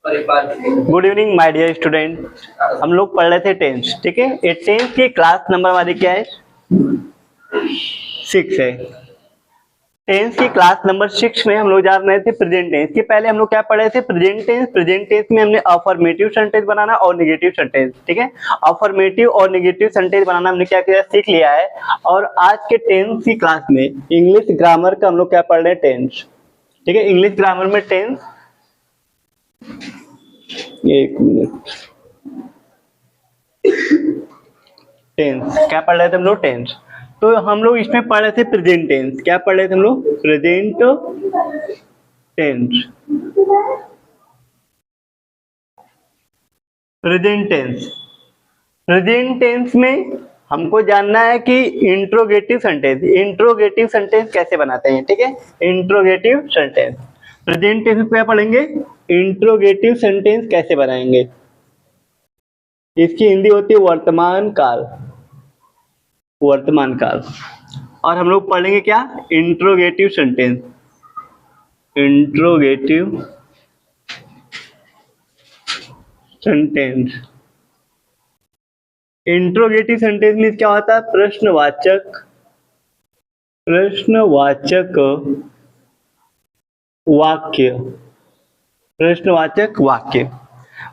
Good evening my dear student. हम लोग पढ़ रहे थे टेंस, ठीक है। ये टेंस की क्लास नंबर हमारी क्या है? 6 है। टेंस की क्लास नंबर 6 में हम लोग जान रहे थे प्रेजेंट टेंस के। पहले हम लोग क्या पढ़ रहे थे? Present tense. प्रेजेंट टेंस में हमने अफर्मेटिव सेंटेंस बनाना और नेगेटिव सेंटेंस, ठीक है। अफर्मेटिव और नेगेटिव सेंटेंस बनाना हमने क्या किया? सीख लिया है। और आज के टेंस की क्लास में इंग्लिश ग्रामर का हम लोग क्या पढ़ रहे हैं? टेंस, ठीक है। इंग्लिश ग्रामर में टेंस, एक मिनट, टेंस क्या पढ़ रहे थे हम लोग? टेंस। तो हम लोग इसमें पढ़ रहे थे प्रेजेंट टेंस। क्या पढ़ रहे थे हम लोग? Present tense. Present tense, present tense में हमको जानना है कि इंट्रोगेटिव सेंटेंस, इंट्रोगेटिव सेंटेंस कैसे बनाते हैं, ठीक है। इंट्रोगेटिव सेंटेंस प्रेजेंट टेंस में क्या पढ़ेंगे? इंट्रोगेटिव सेंटेंस कैसे बनाएंगे। इसकी हिंदी होती है वर्तमान काल, वर्तमान काल। और हम लोग पढ़ेंगे क्या? Interrogative sentence. Interrogative sentence, interrogative sentence में क्या होता है? प्रश्नवाचक, प्रश्नवाचक वाक्य, प्रश्नवाचक वाक्य।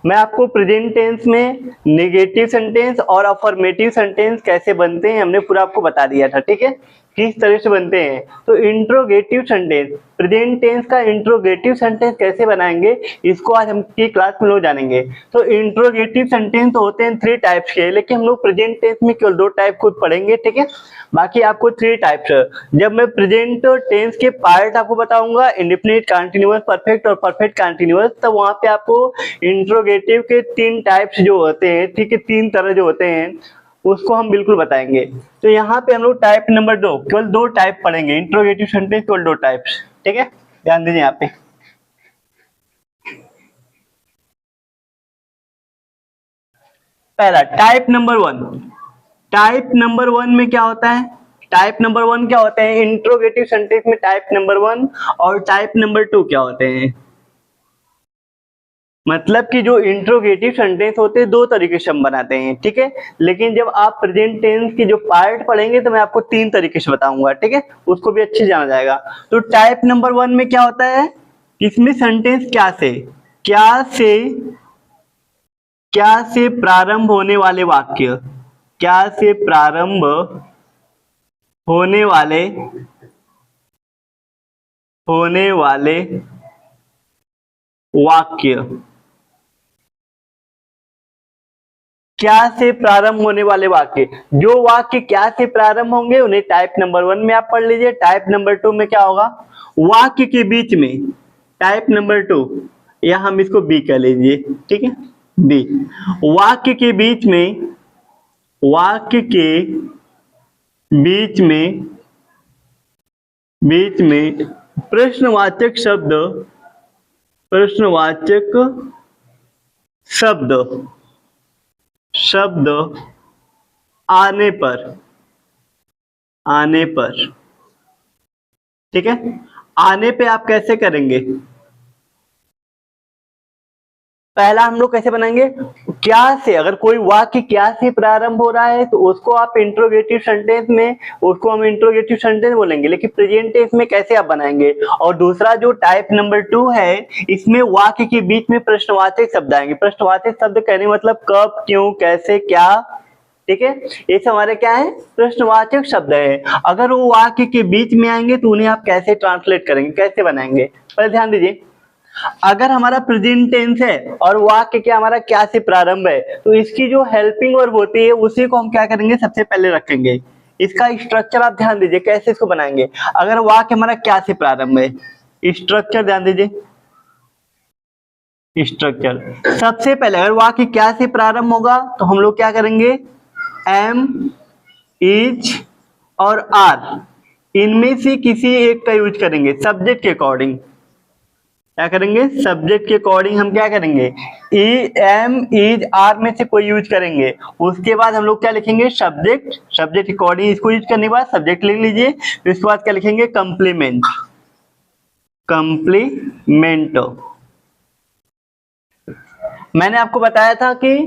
मैं आपको प्रेजेंट टेंस में नेगेटिव सेंटेंस और अफर्मेटिव सेंटेंस कैसे बनते हैं हमने पूरा आपको बता दिया था, ठीक है, किस तरह से बनते हैं। तो इंट्रोगेटिव सेंटेंस, प्रेजेंट टेंस का इंट्रोगेटिव सेंटेंस कैसे बनाएंगे, इसको आज हम की क्लास में लोग जानेंगे। तो इंट्रोगेटिव सेंटेंस तो होते हैं 3 टाइप्स के, लेकिन हम लोग प्रेजेंट टेंस में केवल 2 टाइप को पढ़ेंगे, ठीक है। बाकी आपको 3 टाइप्स, जब मैं प्रेजेंट टेंस के पार्ट आपको बताऊंगा, इंडेफिनिट, कंटीन्यूअस, परफेक्ट और परफेक्ट कंटीन्यूअस, तो वहां पे आपको इंट्रोगेटिव के 3 टाइप्स जो होते हैं, ठीक है, 3 तरह जो होते हैं, उसको हम बिल्कुल बताएंगे। तो यहाँ पे हम लोग टाइप नंबर 2, केवल 2 टाइप पढ़ेंगे इंट्रोगेटिव सेंटेंस, केवल 2 टाइप्स, ठीक है। ध्यान दीजिए यहाँ पे। पहला टाइप नंबर 1, टाइप नंबर 1 में क्या होता है? टाइप नंबर 1 क्या होते हैं इंट्रोगेटिव सेंटेंस में? टाइप नंबर 1 और टाइप नंबर 2 क्या होते हैं? मतलब कि जो इंट्रोगेटिव सेंटेंस होते हैं 2 तरीके से हम बनाते हैं, ठीक है। लेकिन जब आप प्रेजेंट टेंस के जो पार्ट पढ़ेंगे तो मैं आपको 3 तरीके से बताऊंगा, ठीक है, उसको भी अच्छे जाना जाएगा। तो टाइप नंबर 1 में क्या होता है? इसमें सेंटेंस क्या से, क्या से प्रारंभ होने वाले वाक्य, क्या से प्रारंभ होने वाले वाक्य, क्या से प्रारंभ होने वाले वाक्य, जो वाक्य क्या से प्रारंभ होंगे उन्हें टाइप नंबर 1 में आप पढ़ लीजिए। टाइप नंबर 2 में क्या होगा? वाक्य के बीच में, टाइप नंबर 2, या हम इसको बी कह लीजिए, ठीक है, बी। वाक्य के बीच में, वाक्य के बीच में प्रश्नवाचक शब्द, प्रश्नवाचक शब्द आने पर, ठीक है। आने पे आप कैसे करेंगे? पहला हम लोग कैसे बनाएंगे? क्या से, अगर कोई वाक्य क्या से प्रारंभ हो रहा है तो उसको आप इंट्रोगेटिव सेंटेंस में, उसको हम इंट्रोगेटिव सेंटेंस बोलेंगे। लेकिन प्रेजेंट टेंस में कैसे आप बनाएंगे? और दूसरा जो टाइप नंबर 2 है, इसमें वाक्य के बीच में प्रश्नवाचक शब्द आएंगे। प्रश्नवाचक शब्द कहने मतलब कब, क्यों, कैसे, क्या, ठीक है, ये हमारे क्या है? प्रश्नवाचक शब्द है। अगर वो वाक्य के बीच में आएंगे तो उन्हें आप कैसे ट्रांसलेट करेंगे, कैसे बनाएंगे? पहले ध्यान दीजिए, अगर हमारा प्रेजेंट टेंस है और वाक्य क्या हमारा क्या से प्रारंभ है, तो इसकी जो हेल्पिंग वर्ब होती है उसी को हम क्या करेंगे? सबसे पहले रखेंगे। इसका स्ट्रक्चर आप ध्यान दीजिए, कैसे इसको बनाएंगे। अगर वाक्य हमारा क्या से प्रारंभ है, स्ट्रक्चर ध्यान दीजिए, स्ट्रक्चर सबसे पहले अगर वाक्य क्या से प्रारंभ होगा तो हम लोग क्या करेंगे? एम, इज और आर, इनमें से किसी एक का यूज करेंगे सब्जेक्ट के अकॉर्डिंग। क्या करेंगे? सब्जेक्ट के अकॉर्डिंग हम क्या करेंगे? ई, एम, इज, आर में से कोई यूज करेंगे। उसके बाद हम लोग क्या लिखेंगे? सब्जेक्ट, सब्जेक्ट के अकॉर्डिंग इसको यूज करने के बाद सब्जेक्ट लिख लीजिए। फिर उसके बाद क्या लिखेंगे? कंप्लीमेंट, कंप्लीमेंट, मैंने आपको बताया था कि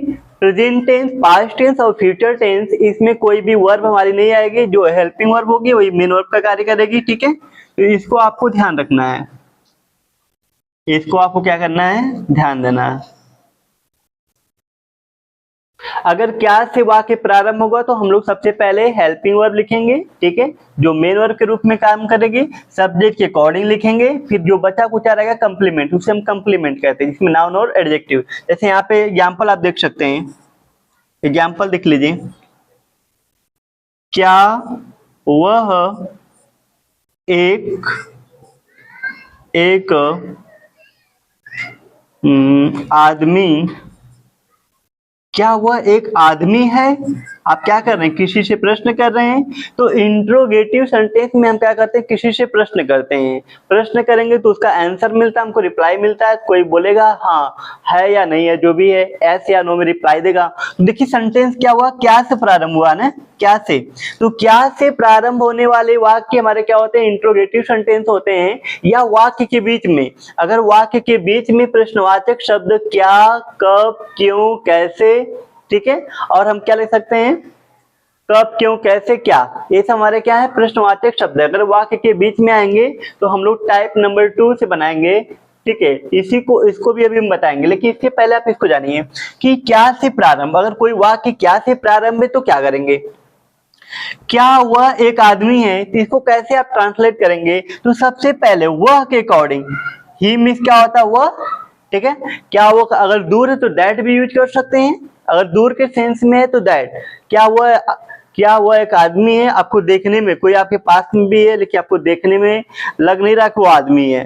प्रेजेंट टेंस, पास्ट टेंस और फ्यूचर टेंस, इसमें कोई भी वर्ब हमारी नहीं आएगी, जो हेल्पिंग वर्ब होगी वही मेन वर्ब का कार्य करेगी, ठीक है। तो इसको आपको ध्यान रखना है, इसको आपको क्या करना है, ध्यान देना है। अगर क्या से वाक्य प्रारंभ होगा तो हम लोग सबसे पहले हेल्पिंग वर्ब लिखेंगे, ठीक है, जो मेन वर्ब के रूप में काम करेगी, सब्जेक्ट के अकॉर्डिंग लिखेंगे, फिर जो बचा कुचा रहेगा कंप्लीमेंट, उसे हम कंप्लीमेंट कहते हैं, जिसमें नाउन और एडजेक्टिव। जैसे यहाँ पे एग्जाम्पल आप देख सकते हैं, एग्जाम्पल देख लीजिए। क्या वह एक एक आदमी, क्या वह एक आदमी है? आप क्या कर रहे हैं, किसी से प्रश्न कर रहे हैं। तो इंट्रोगेटिव सेंटेंस में हम क्या करते हैं, किसी से प्रश्न करते हैं। प्रश्न करेंगे तो उसका आंसर मिलता है, हमको रिप्लाई मिलता है। कोई बोलेगा हाँ है या नहीं है, जो भी है एस या नो में रिप्लाई देगा। देखिए सेंटेंस क्या हुआ, क्या से प्रारंभ हुआ ना, क्या से। तो क्या से प्रारंभ होने वाले वाक्य हमारे क्या होते हैं, इंट्रोगेटिव सेंटेंस होते हैं। या वाक्य के बीच में, अगर वाक्य के बीच में प्रश्नवाचक शब्द क्या, कब, क्यों, कैसे, ठीक है, और हम क्या लिख सकते हैं, कब, क्यों, कैसे, क्या, ये सब हमारे क्या है, प्रश्नवाचक शब्द है। अगर वाक्य के बीच में आएंगे तो हम लोग टाइप नंबर 2 से बनाएंगे, ठीक है। इसी को, इसको भी अभी हम बताएंगे, लेकिन इससे पहले आप इसको जानिए कि क्या से प्रारंभ, अगर कोई वाक्य क्या से प्रारंभ है तो क्या करेंगे। क्या वह एक आदमी है, तो इसको कैसे आप ट्रांसलेट करेंगे, तो सबसे पहले वह के अकॉर्डिंग, ही मीन्स क्या होता है, वह, ठीक है। क्या वो, अगर दूर है तो दैट भी यूज कर सकते हैं, अगर दूर के सेंस में है तो दैट। क्या वह एक आदमी है, आपको देखने में, कोई आपके पास में भी है लेकिन आपको देखने में लग नहीं रहा कि वो आदमी है,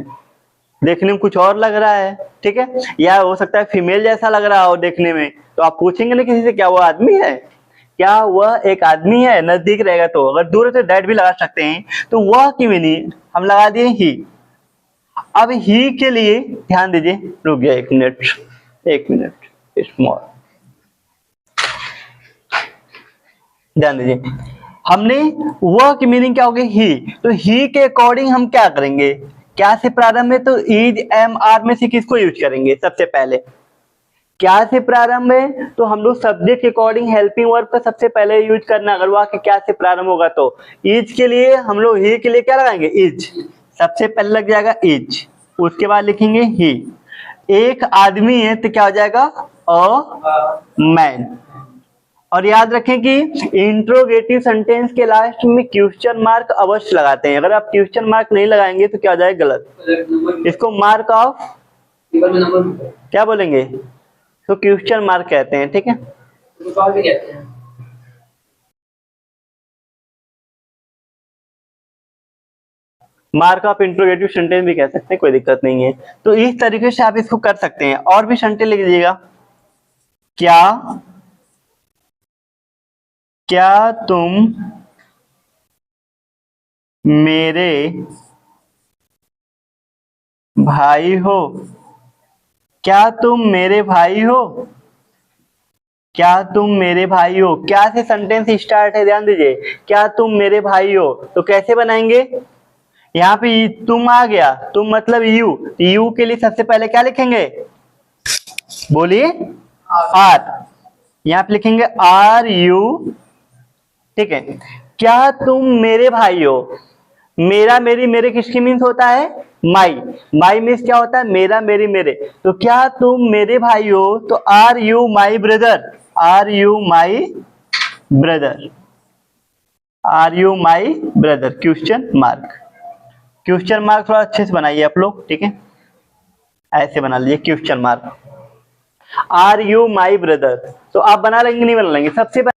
देखने में कुछ और लग रहा है, ठीक है। या हो सकता है फीमेल जैसा लग रहा हो देखने में, तो आप पूछेंगे ना किसी से, क्या वो आदमी है, क्या वह एक आदमी है, नजदीक रहेगा तो। अगर दूर है तो दैट भी लगा सकते हैं। तो वह की मीनिंग हम लगा दिए ही। अब ही के लिए ध्यान दीजिए, रुक गया एक मिनट, एक मिनट, स्मॉल, ध्यान दीजिए। हमने वह की मीनिंग क्या होगी, ही। तो ही के अकॉर्डिंग हम क्या करेंगे, क्या से प्रारंभ है तो इज, एम, आर में से किसको यूज करेंगे सबसे पहले। क्या से प्रारंभ है तो हम लोग सब्जेक्ट के अकॉर्डिंग हेल्पिंग वर्ब का सबसे पहले यूज करना, अगर वाक्य क्या से प्रारंभ होगा तो। इज के लिए हम लोग, ही के लिए क्या लगाएंगे, इज, सबसे पहले लग जाएगा इज, उसके बाद लिखेंगे ही। एक आदमी है तो क्या हो जाएगा, अ मैन। और याद रखें कि इंट्रोगेटिव सेंटेंस के लास्ट में क्वेश्चन मार्क अवश्य लगाते हैं, अगर आप क्वेश्चन मार्क नहीं लगाएंगे तो क्या हो जाएगा, गलत। इसको मार्क ऑफ क्या बोलेंगे, तो क्वेश्चन मार्क कहते हैं, ठीक है। मार्क ऑफ इंट्रोगेटिव सेंटेंस भी कह सकते हैं, कोई दिक्कत नहीं है। तो इस तरीके से आप इसको कर सकते हैं। और भी सेंटेंस लिख दीजिएगा। क्या, क्या तुम मेरे भाई हो, क्या तुम मेरे भाई हो, क्या तुम मेरे भाई हो। क्या से सेंटेंस स्टार्ट है, ध्यान दीजिए, क्या तुम मेरे भाई हो, तो कैसे बनाएंगे, यहाँ पे तुम आ गया, तुम मतलब यू, यू के लिए सबसे पहले क्या लिखेंगे, बोलिए, आर। यहाँ पे लिखेंगे आर यू, ठीक है। क्या तुम मेरे भाई हो, मेरा मेरी, मेरे किसकी मीन्स होता है, माई। माई मीन्स क्या होता है, मेरा मेरी मेरे। तो क्या तुम मेरे भाई हो, तो are you my brother, are you my brother, are you my brother, question mark. Question mark थोड़ा अच्छे से बनाइए आप लोग, ठीक है, ऐसे बना लीजिए question mark, are you my brother. तो आप बना लेंगे नहीं बना लेंगे, सबसे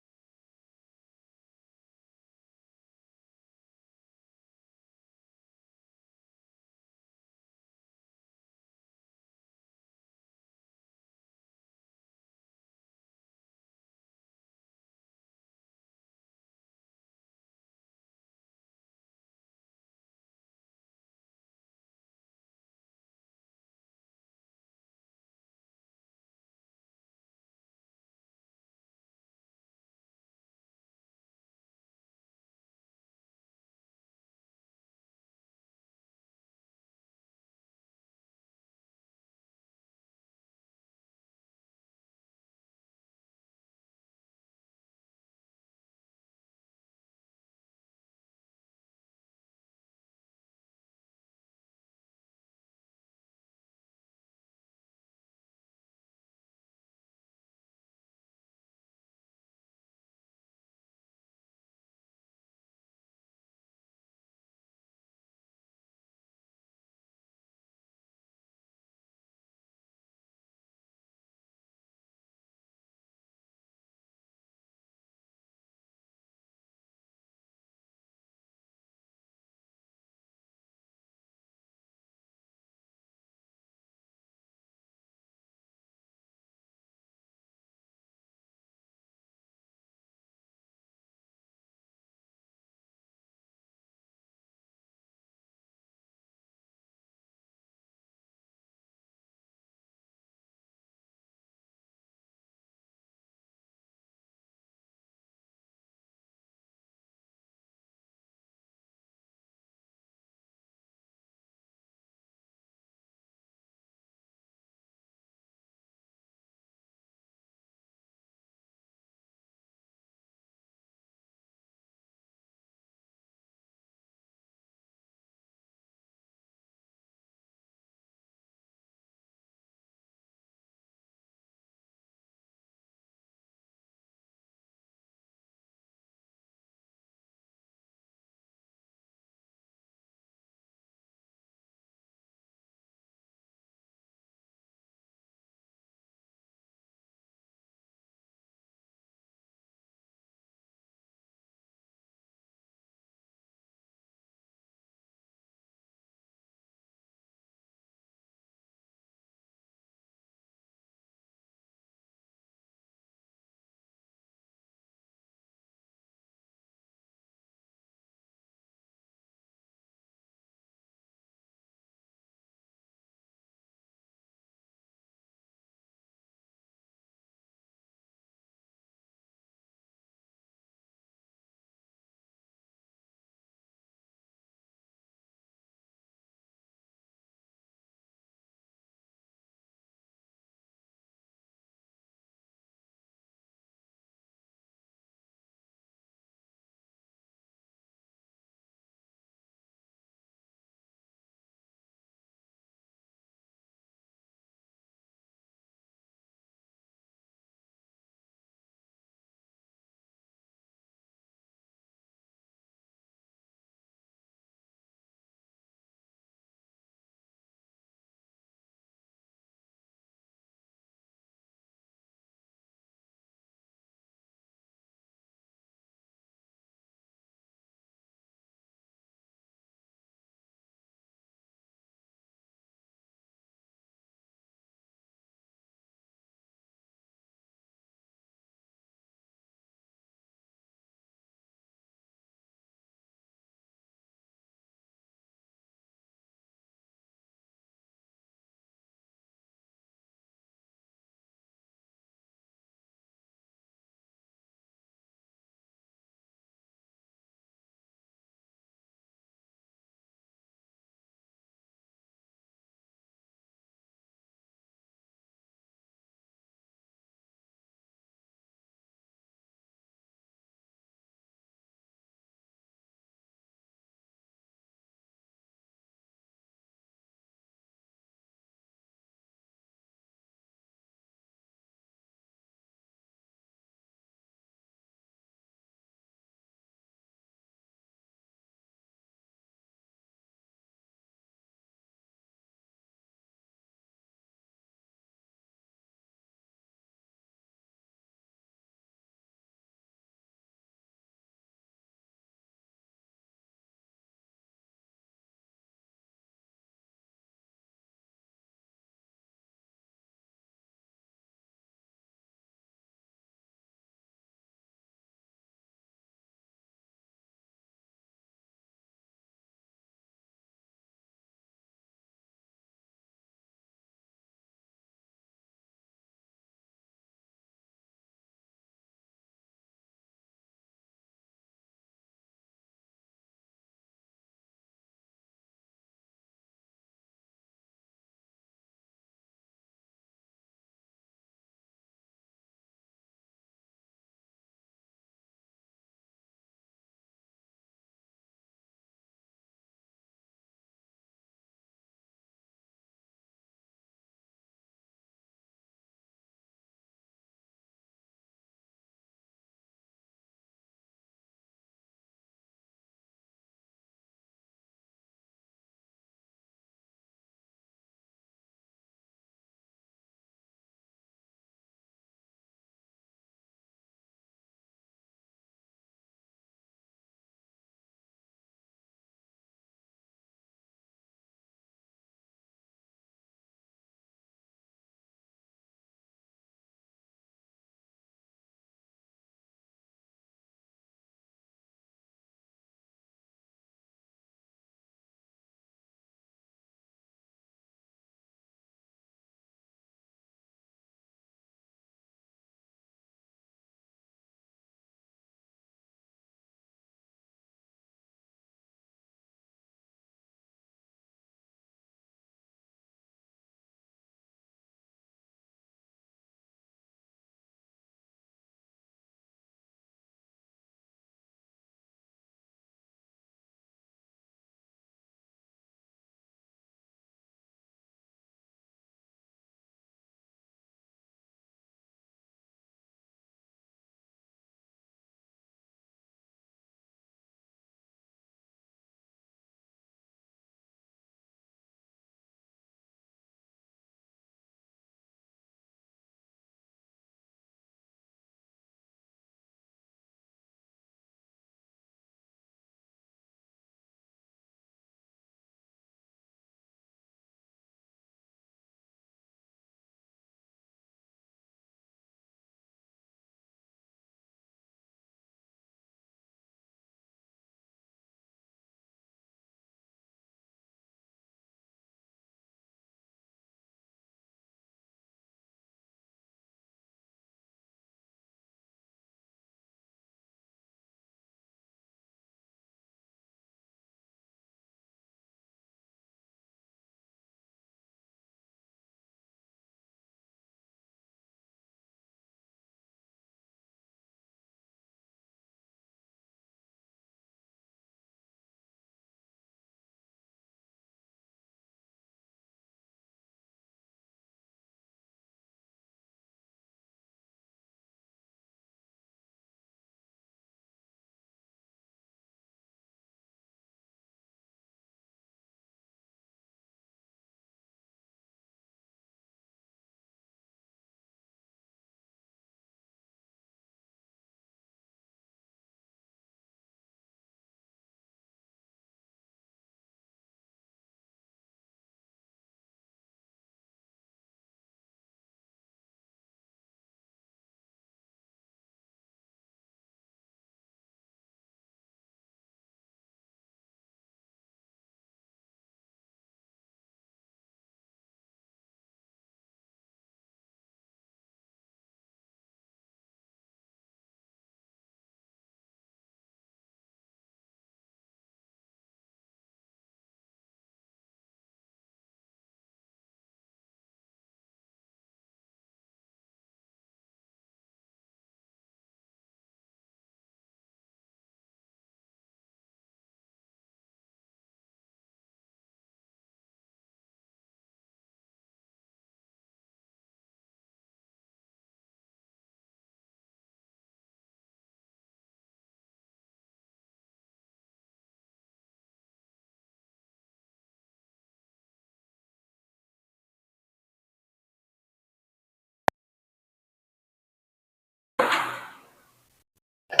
एक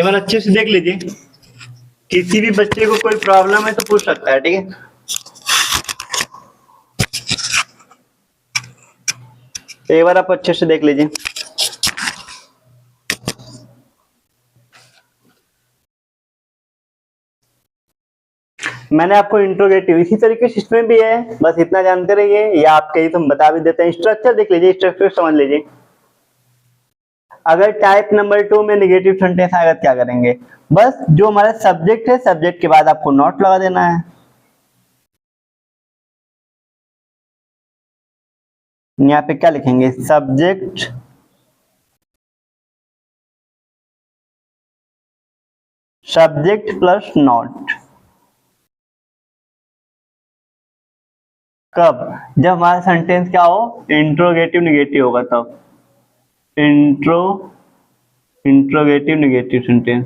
बार अच्छे से देख लीजिए, किसी भी बच्चे को कोई प्रॉब्लम है तो पूछ सकता है, ठीक है। एक बार आप अच्छे से देख लीजिए। मैंने आपको इंट्रोगेटिव इसी तरीके से इसमें भी है, बस इतना जानते रहिए, या आप कहीं तो हम बता भी देते हैं। स्ट्रक्चर देख लीजिए, स्ट्रक्चर समझ लीजिए। अगर टाइप नंबर 2 में नेगेटिव सेंटेंस आएगा क्या करेंगे, बस जो हमारा सब्जेक्ट है, सब्जेक्ट के बाद आपको नॉट लगा देना है। यहाँ पे क्या लिखेंगे, सब्जेक्ट प्लस नॉट। कब, जब हमारा सेंटेंस क्या हो, इंट्रोगेटिव निगेटिव होगा तब। Interrogative negative sentence.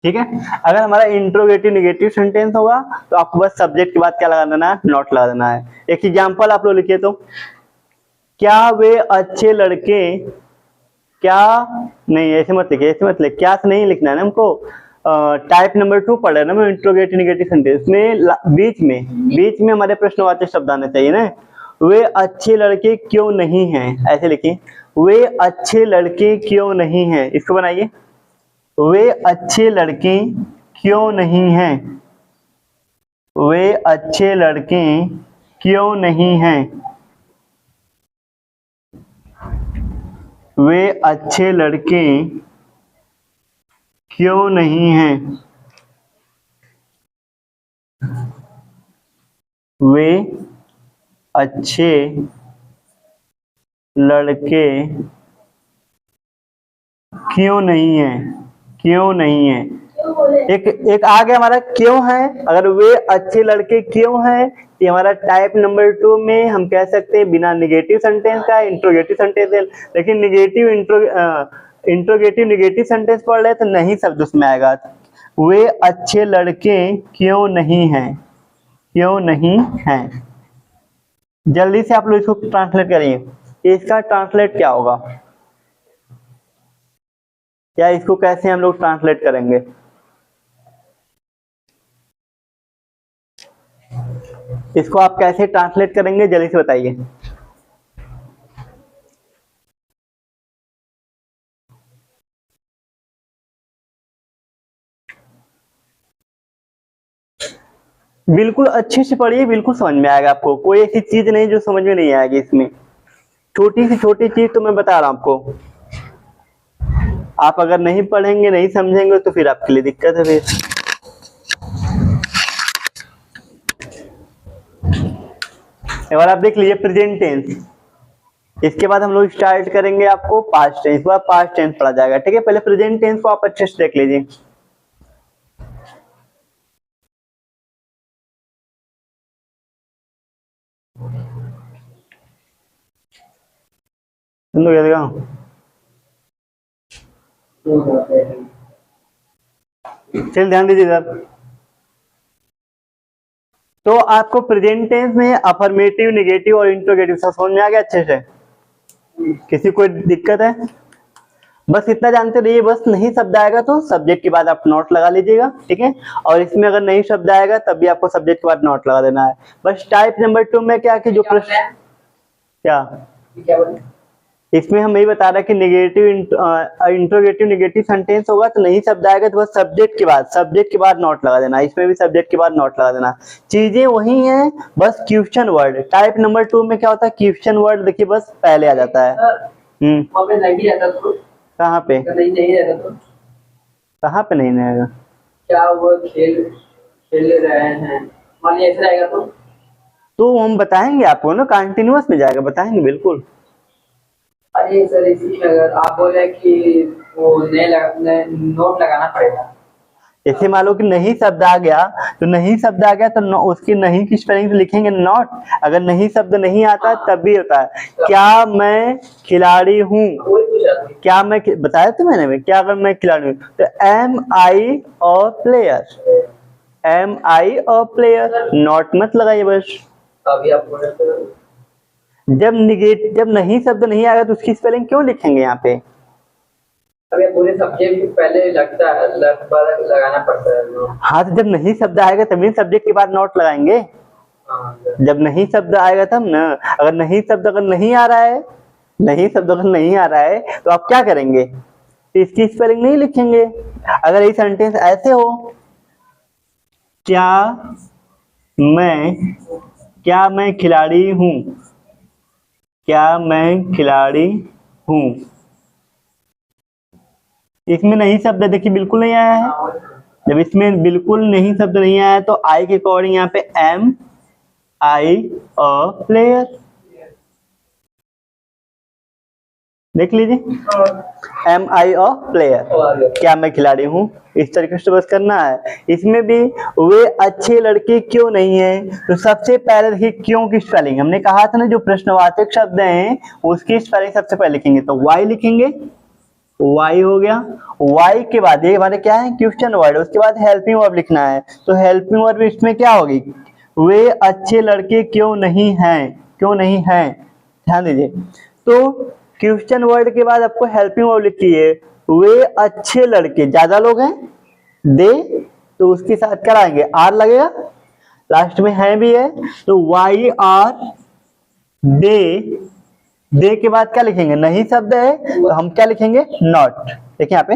ठीक है। अगर हमारा इंट्रोगेटिव निगेटिव सेंटेंस होगा तो आपको बस सब्जेक्ट के बाद क्या लगा देना है, नॉट लगा देना है। एक एग्जांपल आप लोग लिखिए तो, क्या वे अच्छे लड़के, क्या नहीं, ऐसे मत लिखिए, ऐसे मत लिखिए, क्या से नहीं लिखना है ना हमको। टाइप नंबर 2 पढ़ रहे ना मैं, इंट्रोगेटिव निगेटिव सेंटेंस में बीच में हमारे प्रश्नवाचक शब्द आने चाहिए ना। वे अच्छे लड़के क्यों नहीं हैं, ऐसे लिखिए, वे अच्छे लड़के क्यों नहीं हैं, इसको बनाइए। वे अच्छे लड़के क्यों नहीं हैं, वे अच्छे लड़के क्यों नहीं हैं, वे अच्छे लड़के क्यों नहीं हैं, वे अच्छे लड़के क्यों नहीं हैं, क्यों नहीं है। एक आ गया हमारा क्यों है। अगर वे अच्छे लड़के क्यों हैं, ये हमारा टाइप नंबर 2 में हम कह सकते हैं बिना निगेटिव सेंटेंस का इंट्रोगेटिव सेंटेंस है। लेकिन इंट्रोगेटिव निगेटिव सेंटेंस पढ़ रहे तो नहीं शब्द उसमें आएगा। वे अच्छे लड़के क्यों नहीं हैं, क्यों नहीं हैं। जल्दी से आप लोग इसको ट्रांसलेट करिए, इसका ट्रांसलेट क्या होगा, या इसको कैसे हम लोग ट्रांसलेट करेंगे। इसको आप कैसे ट्रांसलेट करेंगे, जल्दी से बताइए। बिल्कुल अच्छे से पढ़िए, बिल्कुल समझ में आएगा आपको। कोई ऐसी चीज नहीं जो समझ में नहीं आएगी इसमें। छोटी सी छोटी चीज तो मैं बता रहा हूं आपको। आप अगर नहीं पढ़ेंगे, नहीं समझेंगे तो फिर आपके लिए दिक्कत है। फिर एक बार आप देख लीजिए प्रेजेंट टेंस, इसके बाद हम लोग स्टार्ट करेंगे आपको पास्ट टेंस, बाद पास्ट टेंस पढ़ा जाएगा, ठीक है। पहले प्रेजेंट टेंस को आप अच्छे से देख लीजिए। चल ध्यान दीजिए सर। तो आपको प्रेजेंट टेंस में अफर्मेटिव, नेगेटिव और इंट्रोगेटिव सब समझ में आ गया अच्छे से। किसी कोई दिक्कत है, बस इतना जानते रहिए। बस नहीं शब्द आएगा तो सब्जेक्ट के बाद आप नॉट लगा लीजिएगा, ठीक है। और इसमें अगर नहीं शब्द आएगा तब भी आपको सब्जेक्ट के बाद नॉट लगा देना है। बस टाइप नंबर 2 में क्या कि जो प्रश्न क्या इसमें हम यही बता रहे हैं कि नेगेटिव इंट्रोगेटिव निगेटिव सेंटेंस होगा तो नहीं शब्द आएगा तो बस सब्जेक्ट के बाद नॉट लगा देना। इसमें भी सब्जेक्ट के बाद नॉट लगा देना। चीजें वही हैं, बस क्वेश्चन वर्ड। टाइप नंबर 2 में क्या होता है, क्वेश्चन वर्ड देखिए बस पहले आ जाता है। कहाँ पे, कहाँ पे नहीं रहेगा, क्या वो खेल रहे हैं, मान लीजिए ऐसा रहेगा तो हम बताएंगे आपको ना, कंटिन्यूअस में जाएगा, बताएंगे बिल्कुल। अरे सर इसी में अगर आप बोले कि वो नोट लगाना पड़ेगा, जैसे मान लो कि नहीं शब्द आ गया, तो नहीं शब्द आ गया तो उसकी नहीं की स्पेलिंग लिखेंगे नॉट। अगर नहीं शब्द नहीं आता तब भी होता है, क्या मैं खिलाड़ी हूँ, क्या मैं बताया तो मैंने, क्या अगर मैं खिलाड़ी हूँ तो am I a player, am I a player, not मत लगाइए बस। अभी आप जब नहीं शब्द नहीं आएगा तो उसकी स्पेलिंग क्यों लिखेंगे यहाँ पे? अभी पूरे सब्जेक्ट पहले लगता है, लगाना पड़ता है। हाँ, तो जब नहीं शब्द आएगा तभी सब्जेक्ट के बाद नॉट लगाएंगे। जब नहीं शब्द आएगा तब ना। अगर नहीं शब्द अगर नहीं आ रहा है, नहीं शब्द अगर नहीं आ रहा है तो आप क्या करेंगे? इसकी स्पेलिंग नहीं लिखेंगे। अगर ये सेंटेंस ऐसे हो, क्या मैं खिलाड़ी हूँ, क्या मैं खिलाड़ी हूँ, इसमें नहीं शब्द देखिए बिल्कुल नहीं आया है। जब इसमें बिल्कुल नहीं शब्द नहीं आया तो आई के अकॉर्डिंग यहाँ पे एम आई अ प्लेयर, देख लीजिए, एम आई अ प्लेयर, क्या मैं खिलाड़ी हूँ, इस तरीके से बस करना है। इसमें भी वे अच्छे लड़के क्यों नहीं है, तो सबसे पहले देखिए क्यों की स्पेलिंग, हमने कहा था ना जो प्रश्नवाचक शब्द हैं उसकी स्पेलिंग सबसे पहले लिखेंगे, तो वाई लिखेंगे, वाई हो गया। वाई के बाद ये हमारे क्या है क्वेश्चन वर्ड, उसके बाद हेल्पिंग वर्ब लिखना है, तो हेल्पिंग वर्ब इसमें क्या होगी, वे अच्छे लड़के क्यों नहीं हैं, क्यों नहीं हैं, ध्यान दीजिए। तो क्वेश्चन वर्ड के बाद आपको हेल्पिंग वर्ब लिखी है, वे अच्छे लड़के, ज्यादा लोग हैं, दे, तो उसके साथ क्या लाएंगे, आर लगेगा, लास्ट में है भी है, तो वाई आर दे, दे के बाद क्या लिखेंगे, नहीं शब्द है तो हम क्या लिखेंगे, नॉट। देखिए यहाँ पे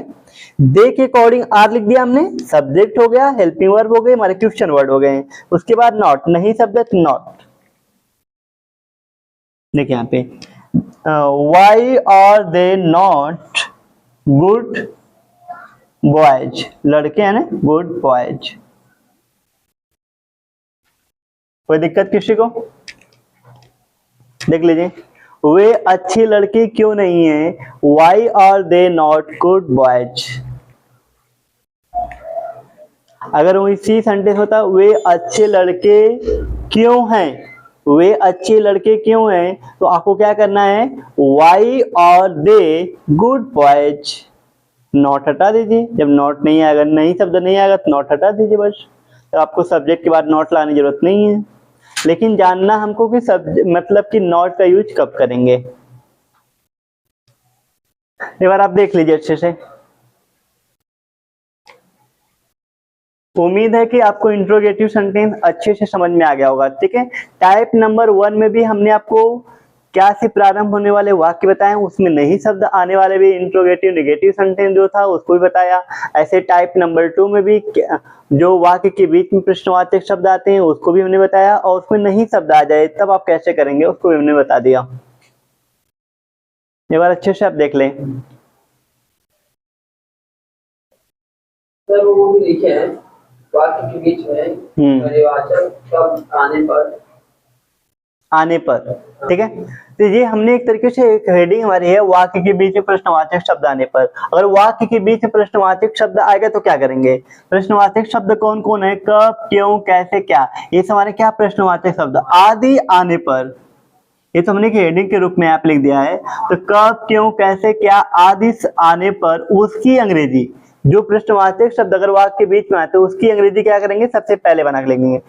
दे के अकॉर्डिंग आर लिख दिया हमने, सब्जेक्ट हो गया, हेल्पिंग वर्ब हो गए, हमारे क्वेश्चन वर्ड हो गए, उसके बाद नॉट, नहीं शब्द है तो नॉट। देखिए यहाँ पे why are they not good boys, लड़के हैं ना गुड बॉयज, कोई दिक्कत किसी को? देख लीजिए, वे अच्छे लड़के क्यों नहीं हैं, why are they not good boys. अगर वो इसी सेंटेंस होता वे अच्छे लड़के क्यों हैं, वे अच्छे लड़के क्यों हैं, तो आपको क्या करना है, why are they good boys, not हटा दीजिए। जब नॉट नहीं आएगा, नहीं शब्द नहीं आएगा तो नॉट हटा दीजिए बस, तो आपको सब्जेक्ट के बाद नॉट लाने की जरूरत नहीं है। लेकिन जानना हमको कि मतलब कि नॉट का यूज कब करेंगे। एक बार आप देख लीजिए अच्छे से। उम्मीद है कि आपको इंट्रोगेटिव सेंटेंस अच्छे से समझ में आ गया होगा, ठीक है। टाइप नंबर 1 में भी हमने आपको क्या से प्रारंभ होने वाले वाक्य बताए, उसमें नहीं शब्द आने वाले भी इंट्रोगेटिव नेगेटिव सेंटेंस जो था उसको भी बताया। ऐसे टाइप नंबर 2 में भी जो वाक्य के बीच में प्रश्नवाचक शब्द आते हैं उसको भी हमने बताया, और उसमें नहीं शब्द आ जाए तब आप कैसे करेंगे उसको भी हमने बता दिया। एक बार अच्छे से आप देख लें। सर वो भी लिखे हैं वाक्य के बीच में परिवाचक शब्द आने पर, ठीक है। तो ये हमने एक तरीके से एक हेडिंग हमारी है वाक्य के बीच में प्रश्नवाचक शब्द आने पर। अगर वाक्य के बीच में प्रश्नवाचक शब्द आएगा तो क्या करेंगे, प्रश्नवाचक शब्द कौन कौन है, कब, क्यों, कैसे, क्या, ये हमारे क्या प्रश्नवाचक शब्द, आदि आने पर, ये तो हमने हेडिंग के रूप में आप लिख दिया है। तो कब, क्यों, कैसे, क्या, आदि आने पर उसकी अंग्रेजी, जो प्रश्नवाचक शब्द अगर वाक्य के बीच में आए तो उसकी अंग्रेजी क्या करेंगे, सबसे पहले बना के लिखेंगे।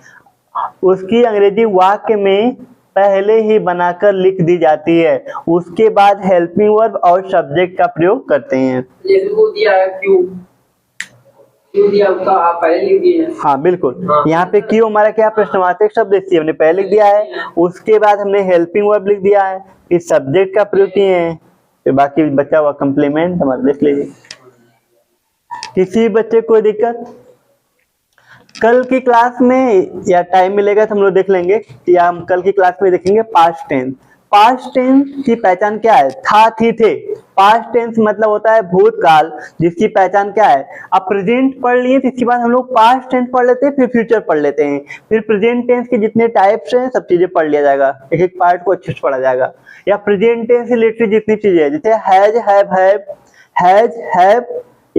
उसकी अंग्रेजी वाक्य में पहले ही बनाकर लिख दी जाती है, उसके बाद हेल्पिंग वर्ब और सब्जेक्ट का प्रयोग करते हैं। जैसे वो दिया है क्यों दिया उसका आप पहले लिख दिए हैं। हाँ बिल्कुल, यहाँ पे क्यों हमारा क्या प्रश्नवाचक शब्द इसलिए हमने पहले लिख दिया है, उसके बाद हमने हेल्पिंग वर्ब लिख दिया है, फिर सब्जेक्ट का प्रयोग किए हैं, फिर बाकी बचा हुआ कंप्लीमेंट हमारा देख लीजिए। किसी बच्चे को दिक्कत, कल की क्लास में या टाइम मिलेगा तो हम लोग देख लेंगे, या हम कल की क्लास में देखेंगे पास्ट टेंस। पास्ट टेंस की पहचान क्या है, था, थी, थे। पास्ट टेंस मतलब होता है भूतकाल, जिसकी पहचान क्या है, अब प्रेजेंट पढ़ लिए तो इसके बाद हम लोग पास्ट टेंस पढ़ लेते हैं, फिर फ्यूचर पढ़ लेते हैं, फिर प्रेजेंट टेंस के जितने टाइप्स हैं सब चीजें पढ़ लिया जाएगा, एक एक पार्ट को अच्छे से पढ़ा जाएगा। या प्रेजेंट टेंस से रिलेटेड जितनी चीजें हैं, जैसे हैज, हैव, हैज, हैव,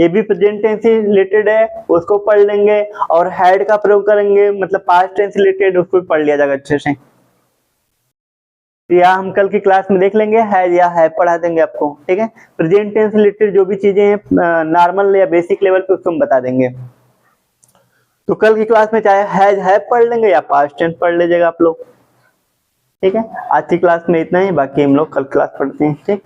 ये भी प्रेजेंट टेंस से रिलेटेड है, उसको पढ़ लेंगे, और हैड का प्रयोग करेंगे मतलब पास्ट टेंस रिलेटेड, उसको भी पढ़ लिया जाएगा अच्छे से। या हम कल की क्लास में देख लेंगे, हैज या है पढ़ा देंगे आपको, ठीक है। प्रेजेंट टेंस रिलेटेड जो भी चीजें हैं नॉर्मल या बेसिक लेवल पे उसको हम बता देंगे। तो कल की क्लास में चाहे हैज है पढ़ लेंगे या पास्ट टेंस पढ़ लीजिएगा आप लोग, ठीक है। आज की क्लास में इतना ही, बाकी हम लोग कल क्लास पढ़ते हैं, ठीक।